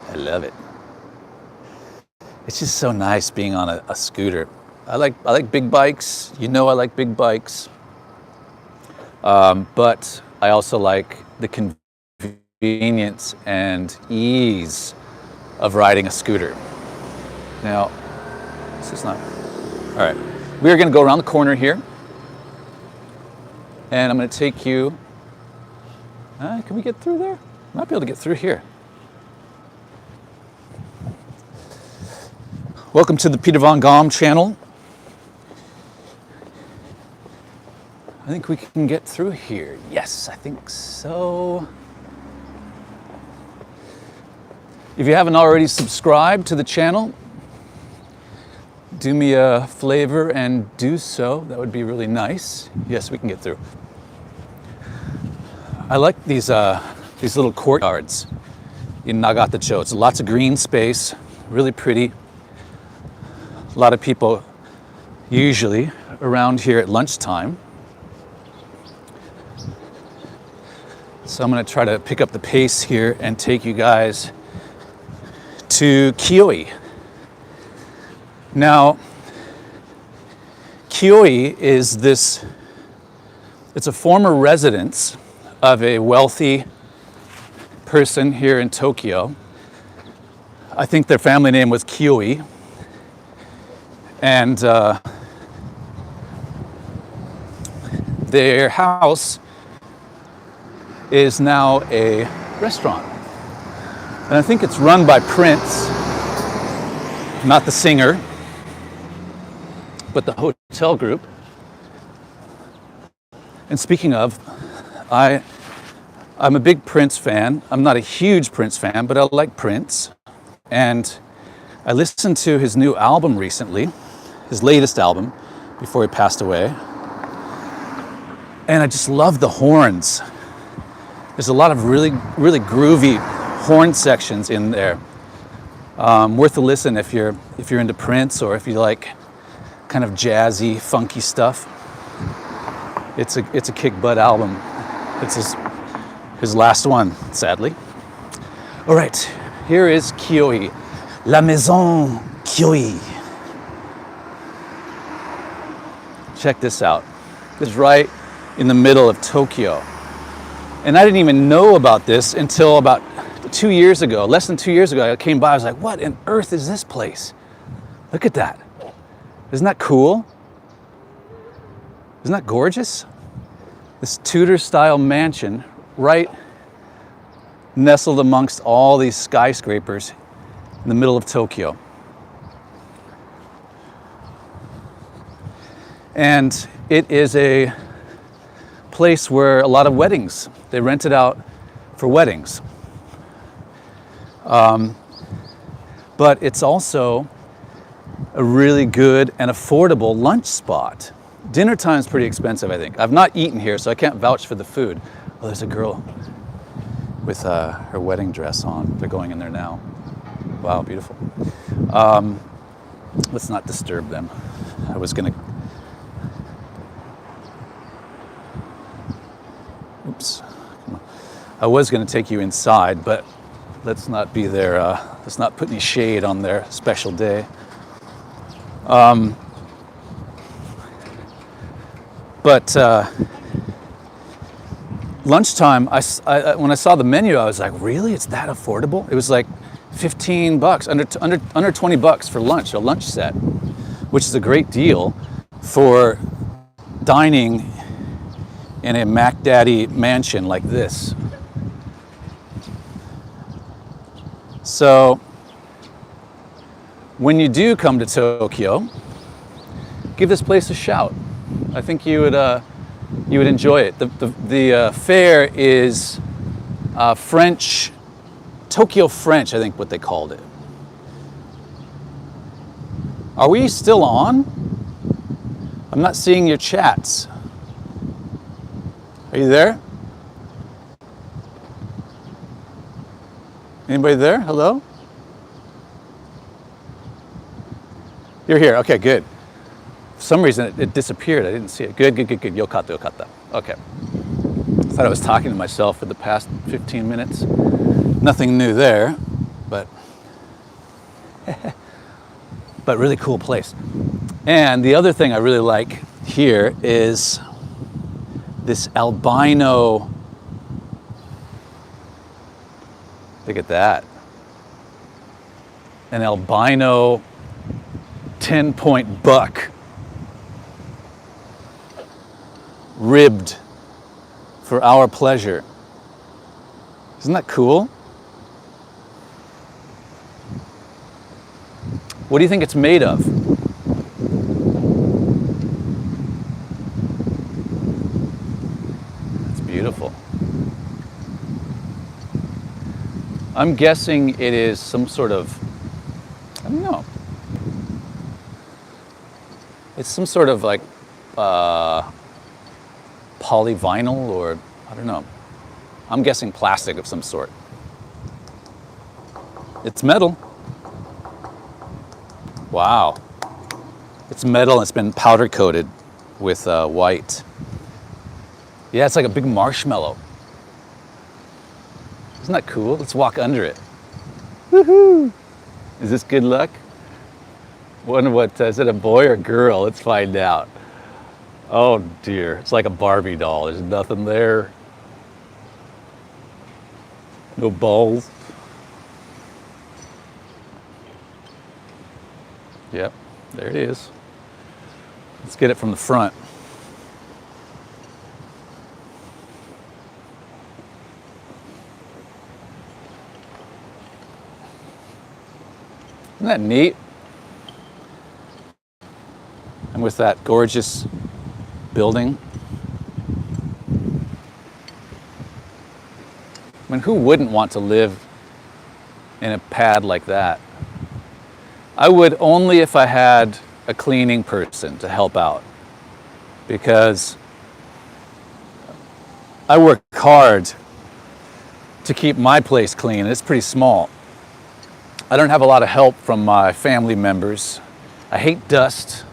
I love it. It's just so nice being on a scooter. I like big bikes. You know I like big bikes. But I also like the convenience and ease of riding a scooter. Now, this is not... All right. We are going to go around the corner here. And I'm going to take you... can we get through there? Might be able to get through here. Welcome to the Peter Von Gomm channel. I think we can get through here. Yes, I think so. If you haven't already subscribed to the channel, do me a favor and do so. That would be really nice. Yes, we can get through. I like these little courtyards in Nagatacho. It's lots of green space, really pretty. A lot of people usually around here at lunchtime. So I'm going to try to pick up the pace here and take you guys to Kioi. Now, Kioi is it's a former residence of a wealthy person here in Tokyo. I think their family name was Kioi. And their house is now a restaurant. And I think it's run by Prince, not the singer, but the hotel group. And speaking of, I'm a big Prince fan. I'm not a huge Prince fan, but I like Prince. And I listened to his new album recently, his latest album, before he passed away. And I just love the horns. There's a lot of really, really groovy horn sections in there. Worth a listen if you're into Prince, or if you like kind of jazzy, funky stuff. It's a kick butt album. It's his last one, sadly. All right, here is Kioi, La Maison Kioi. Check this out. It's right in the middle of Tokyo. And I didn't even know about this until about 2 years ago, less than 2 years ago. I came by, I was like, what on earth is this place? Look at that. Isn't that cool? Isn't that gorgeous? This Tudor-style mansion right nestled amongst all these skyscrapers in the middle of Tokyo. And it is a place where a lot of weddings, they rent it out for weddings. But it's also a really good and affordable lunch spot. Dinner time's pretty expensive, I think. I've not eaten here, so I can't vouch for the food. Oh, there's a girl with her wedding dress on. They're going in there now. Wow, beautiful. Let's not disturb them. I was gonna... Oops. I was gonna take you inside, but let's not be there. Let's not put any shade on their special day. But lunchtime, when I saw the menu, I was like, really? It's that affordable? It was like $15, under 20 bucks for lunch, a lunch set, which is a great deal for dining in a Mac Daddy mansion like this. So when you do come to Tokyo, give this place a shout. I think you would enjoy it. The fare is French, Tokyo French, I think what they called it. Are we still on? I'm not seeing your chats. Are you there? Anybody there? Hello? You're here. Okay, good. For some reason it disappeared. I didn't see it. Good. Yokata, yokata. Okay. I thought I was talking to myself for the past 15 minutes. Nothing new there, but really cool place. And the other thing I really like here is this albino. Look at that. An albino 10-point buck. Ribbed for our pleasure. Isn't that cool? What do you think it's made of? It's beautiful. I'm guessing it is some sort of, I don't know. It's some sort of like polyvinyl, or I don't know. I'm guessing plastic of some sort. It's metal. Wow. It's metal and it's been powder coated with white. Yeah, it's like a big marshmallow. Isn't that cool? Let's walk under it. Woohoo! Is this good luck? Wonder what, is it a boy or girl? Let's find out. Oh dear, it's like a Barbie doll. There's nothing there. No balls. Yep, there it is. Let's get it from the front. Isn't that neat? And with that gorgeous building. I mean, who wouldn't want to live in a pad like that? I would only if I had a cleaning person to help out, because I work hard to keep my place clean, and it's pretty small. I don't have a lot of help from my family members. I hate dust.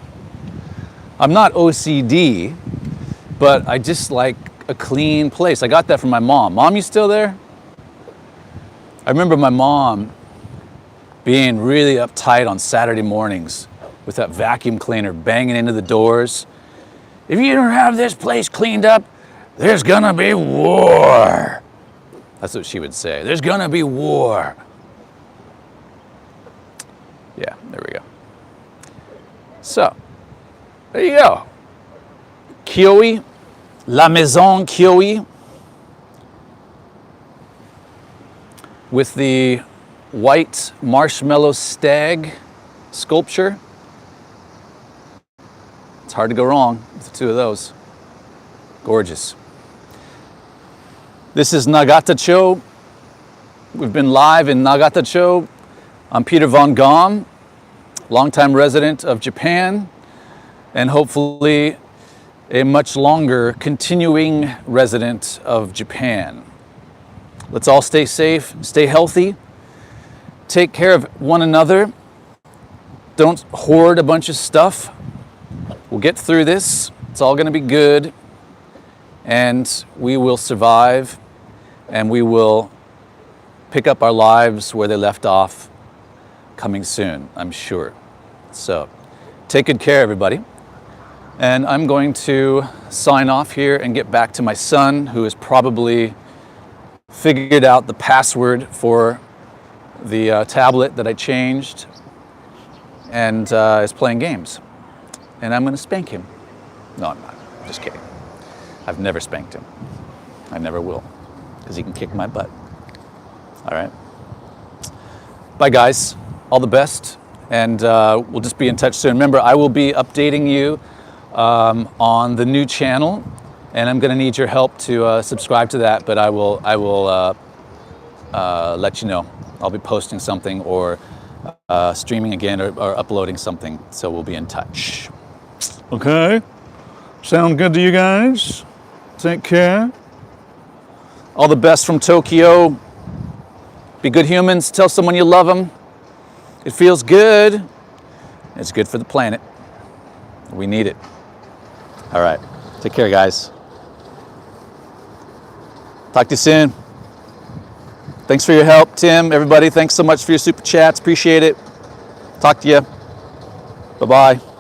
I'm not OCD, but I just like a clean place. I got that from my mom. Mom, you still there? I remember my mom being really uptight on Saturday mornings with that vacuum cleaner banging into the doors. If you don't have this place cleaned up, There's gonna be war. That's what she would say. There's gonna be war. Yeah, there we go. So, there you go. Kioi, La Maison Kioi, with the white marshmallow stag sculpture. It's hard to go wrong with the two of those. Gorgeous. This is Nagatacho. We've been live in Nagatacho. I'm Peter von Gomm, longtime resident of Japan, and hopefully a much longer continuing resident of Japan. Let's all stay safe, stay healthy, take care of one another. Don't hoard a bunch of stuff. We'll get through this. It's all going to be good, and we will survive, and we will pick up our lives where they left off coming soon, I'm sure. So take good care, everybody. And I'm going to sign off here and get back to my son, who has probably figured out the password for the tablet that I changed, and is playing games. And I'm going to spank him. No, I'm not. Just kidding. I've never spanked him. I never will, because he can kick my butt. All right. Bye, guys. All the best. And we'll just be in touch soon. Remember, I will be updating you on the new channel, and I'm going to need your help to subscribe to that. But I will let you know. I'll be posting something, or streaming again, or uploading something. So we'll be in touch. Okay. Sound good to you guys? Take care. All the best from Tokyo. Be good humans. Tell someone you love them. It feels good. It's good for the planet. We need it. All right. Take care, guys. Talk to you soon. Thanks for your help, Tim. Everybody, thanks so much for your super chats. Appreciate it. Talk to you. Bye-bye.